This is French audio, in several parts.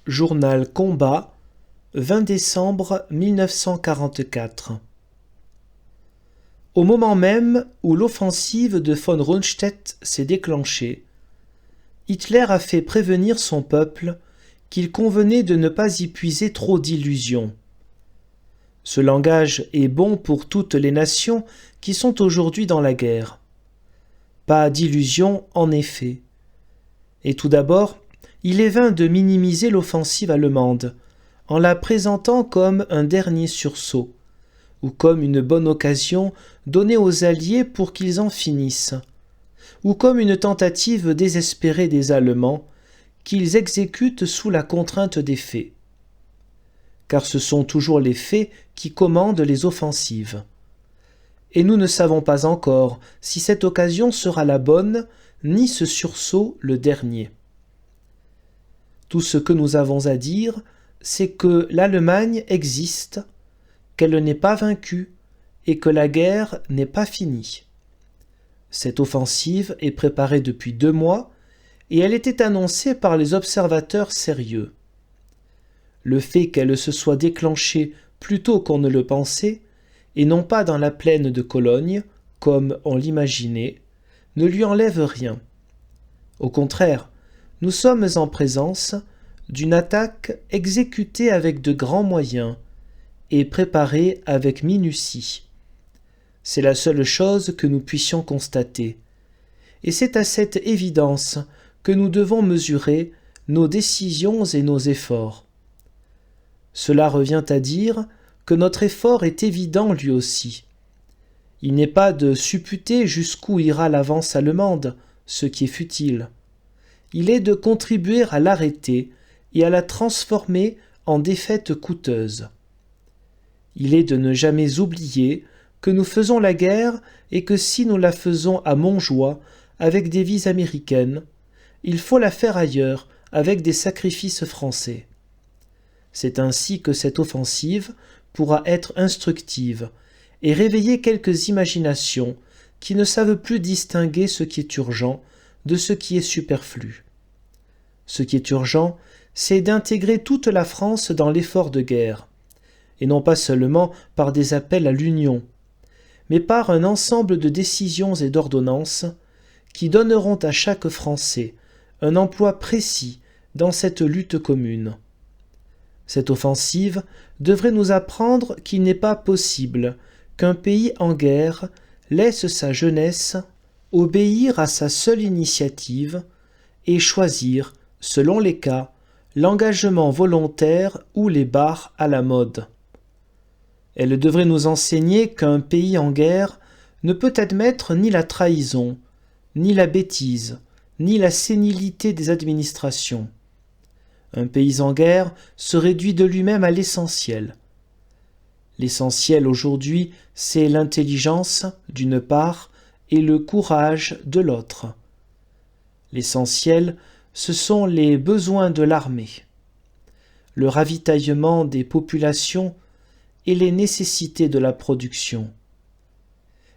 Journal Combat, 20 décembre 1944. Au moment même où l'offensive de von Rundstedt s'est déclenchée, Hitler a fait prévenir son peuple qu'il convenait de ne pas y puiser trop d'illusions. Ce langage est bon pour toutes les nations qui sont aujourd'hui dans la guerre. Pas d'illusions en effet. Et tout d'abord, il est vain de minimiser l'offensive allemande, en la présentant comme un dernier sursaut, ou comme une bonne occasion donnée aux Alliés pour qu'ils en finissent, ou comme une tentative désespérée des Allemands qu'ils exécutent sous la contrainte des faits. Car ce sont toujours les faits qui commandent les offensives. Et nous ne savons pas encore si cette occasion sera la bonne, ni ce sursaut le dernier. Tout ce que nous avons à dire, c'est que l'Allemagne existe, qu'elle n'est pas vaincue et que la guerre n'est pas finie. Cette offensive est préparée depuis 2 mois et elle était annoncée par les observateurs sérieux. Le fait qu'elle se soit déclenchée plus tôt qu'on ne le pensait, et non pas dans la plaine de Cologne, comme on l'imaginait, ne lui enlève rien. Au contraire, nous sommes en présence d'une attaque exécutée avec de grands moyens et préparée avec minutie. C'est la seule chose que nous puissions constater. Et c'est à cette évidence que nous devons mesurer nos décisions et nos efforts. Cela revient à dire que notre effort est évident lui aussi. Il n'est pas de supputer jusqu'où ira l'avance allemande, ce qui est futile. Il est de contribuer à l'arrêter et à la transformer en défaite coûteuse. Il est de ne jamais oublier que nous faisons la guerre et que si nous la faisons à Montjoie avec des vies américaines, il faut la faire ailleurs avec des sacrifices français. C'est ainsi que cette offensive pourra être instructive et réveiller quelques imaginations qui ne savent plus distinguer ce qui est urgent de ce qui est superflu. Ce qui est urgent, c'est d'intégrer toute la France dans l'effort de guerre, et non pas seulement par des appels à l'union, mais par un ensemble de décisions et d'ordonnances qui donneront à chaque Français un emploi précis dans cette lutte commune. Cette offensive devrait nous apprendre qu'il n'est pas possible qu'un pays en guerre laisse sa jeunesse obéir à sa seule initiative et choisir, selon les cas, l'engagement volontaire ou les barres à la mode. Elle devrait nous enseigner qu'un pays en guerre ne peut admettre ni la trahison, ni la bêtise, ni la sénilité des administrations. Un pays en guerre se réduit de lui-même à l'essentiel. L'essentiel aujourd'hui, c'est l'intelligence d'une part et le courage de l'autre. L'essentiel, ce sont les besoins de l'armée, le ravitaillement des populations et les nécessités de la production.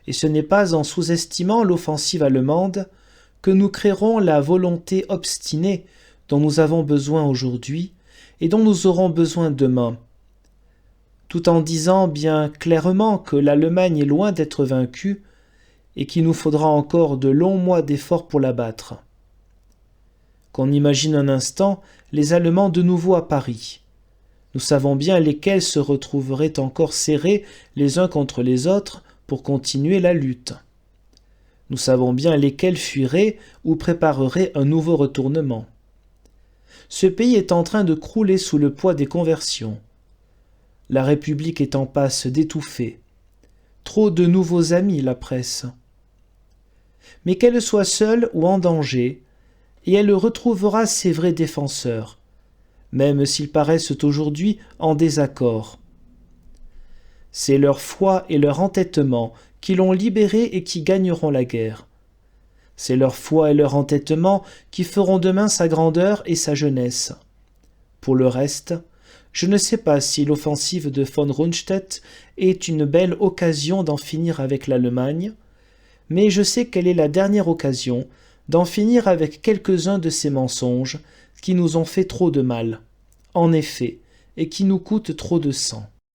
Et ce n'est pas en sous-estimant l'offensive allemande que nous créerons la volonté obstinée dont nous avons besoin aujourd'hui et dont nous aurons besoin demain, tout en disant bien clairement que l'Allemagne est loin d'être vaincue et qu'il nous faudra encore de longs mois d'efforts pour la battre. Qu'on imagine un instant les Allemands de nouveau à Paris. Nous savons bien lesquels se retrouveraient encore serrés les uns contre les autres pour continuer la lutte. Nous savons bien lesquels fuiraient ou prépareraient un nouveau retournement. Ce pays est en train de crouler sous le poids des conversions. La République est en passe d'étouffer. Trop de nouveaux amis, la presse. Mais qu'elle soit seule ou en danger, et elle retrouvera ses vrais défenseurs, même s'ils paraissent aujourd'hui en désaccord. C'est leur foi et leur entêtement qui l'ont libérée et qui gagneront la guerre. C'est leur foi et leur entêtement qui feront demain sa grandeur et sa jeunesse. Pour le reste, je ne sais pas si l'offensive de von Rundstedt est une belle occasion d'en finir avec l'Allemagne, mais je sais qu'elle est la dernière occasion d'en finir avec quelques-uns de ces mensonges qui nous ont fait trop de mal. En effet, et qui nous coûte trop de sang.